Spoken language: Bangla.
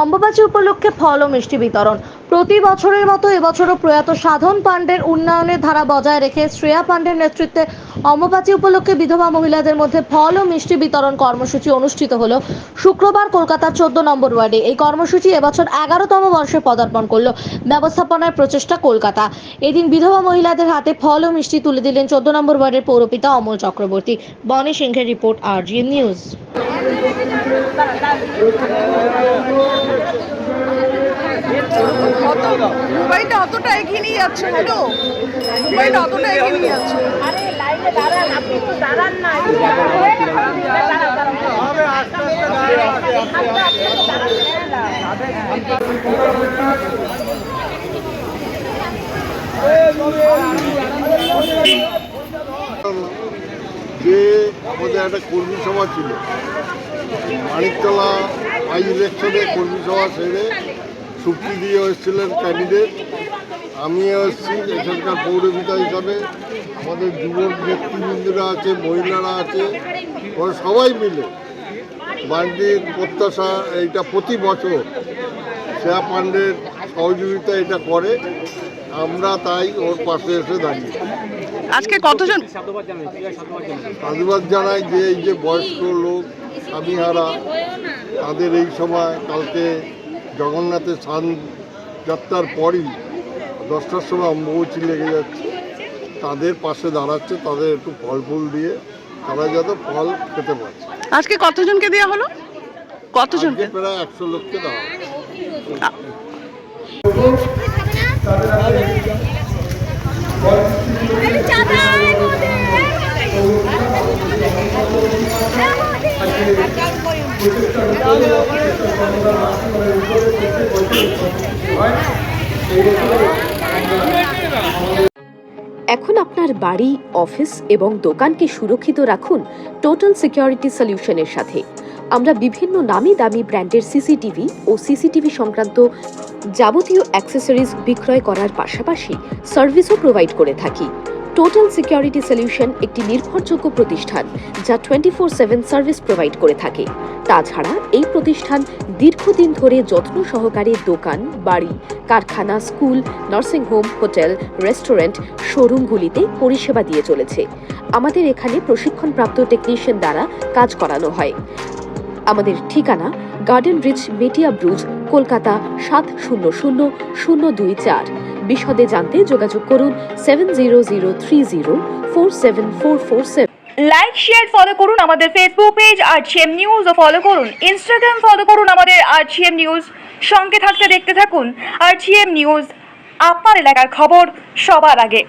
অম্বুবাচী উপলক্ষে ফল ও মিষ্টি বিতরণ। প্রতি বছরের মতো এবছরও প্রয়াত সাধন পাণ্ডের উন্নয়নের ধারা বজায় রেখে শ্রেয়া পাণ্ডের নেতৃত্বে অম্বুবাচী উপলক্ষে বিধবা মহিলাদের মধ্যে ফল ও মিষ্টি বিতরণ কর্মসূচি অনুষ্ঠিত হলো শুক্রবার কলকাতার 14 নম্বর ওয়ার্ডে। এই কর্মসূচি এবছর 11তম বর্ষে পদার্পণ করলো ব্যবস্থাপনার প্রচেষ্টা কলকাতা। এদিন বিধবা মহিলাদের হাতে ফল ও মিষ্টি তুলে দিলেন 14 নম্বর ওয়ার্ডের পৌরপিতা অমল চক্রবর্তী। বনি সিংহের রিপোর্ট, RGN নিউজ। মোবাইলটা অতটা এগিয়ে নিয়ে যাচ্ছে। হ্যালো, মোবাইলটা অতটা এগিয়ে নিয়ে যাচ্ছে। আরে লাইনে দাঁড়ান, আপনি তো দাঁড়ান না। যে আমাদের একটা কর্মী সভা ছিল, মানিকতলা বাই ইলেকশনে কর্মী সভা সেরে চুক্তি দিয়ে এসেছিলেন ক্যান্ডিডেট। আমিও এসেছি এখানকার পৌরপিতা হিসাবে। আমাদের যুবক ব্যক্তিবৃন্দরা আছে, মহিলারা আছে, ওরা সবাই মিলে বান্ডির প্রত্যাশা এইটা প্রতি বছর শ্রেয়া পাণ্ডের সহযোগিতা এটা করে, আমরা তাই ওর পাশে এসে দাঁড়িয়ে। আজকে কতজন সাধুবাদ জানাই যে এই যে বয়স্ক লোক স্বামীহারা, তাদের এই সময় কালকে জগন্নাথের স্নান যাত্রার পরই 10টার সময় অম্বুবাচী লেগে যাচ্ছে, তাদের পাশে দাঁড়াচ্ছে, তাদের একটু ফল ফুল দিয়ে তারা যাতে ফল খেতে পারছে। আজকে কতজনকে দেওয়া হলো? কতজনকে? প্রায় 100 লোককে দেওয়া হবে। এখন আপনার বাড়ি, অফিস এবং দোকানকে সুরক্ষিত রাখুন টোটাল সিকিউরিটি সলিউশনের সাথে। আমরা বিভিন্ন নামি দামি ব্র্যান্ডের সিসিটিভি ও সিসিটিভি সংক্রান্ত যাবতীয় অ্যাক্সেসরিজ বিক্রয় করার পাশাপাশি সার্ভিসও প্রোভাইড করে থাকি। টোটাল সিকিউরিটি সলিউশন একটি নির্ভরযোগ্য প্রতিষ্ঠান যা 24/7 সার্ভিস প্রোভাইড করে থাকে। তাছাড়া এই প্রতিষ্ঠান দীর্ঘদিন ধরে যত্ন সহকারে দোকান, বাড়ি, কারখানা, স্কুল, নার্সিংহোম, হোটেল, রেস্টুরেন্ট, শোরুমগুলিতে পরিষেবা দিয়ে চলেছে। আমাদের এখানে প্রশিক্ষণপ্রাপ্ত টেকনিশিয়ান দ্বারা কাজ করানো হয়। আমাদের ঠিকানা গার্ডেন রিচ, মেটিয়া ব্রুজ, কলকাতা 700024। বিশদে জানতে যোগাযোগ করুন 7003047447। লাইক, শেয়ার, ফলো করুন আমাদের ফেসবুক পেজ RGM নিউজ ও ফলো করুন ইনস্টাগ্রাম, ফলো করুন আমাদের RGM নিউজ। সঙ্গে থাকতে দেখতে থাকুন RGM নিউজ, আপনার এলাকার খবর সবার আগে।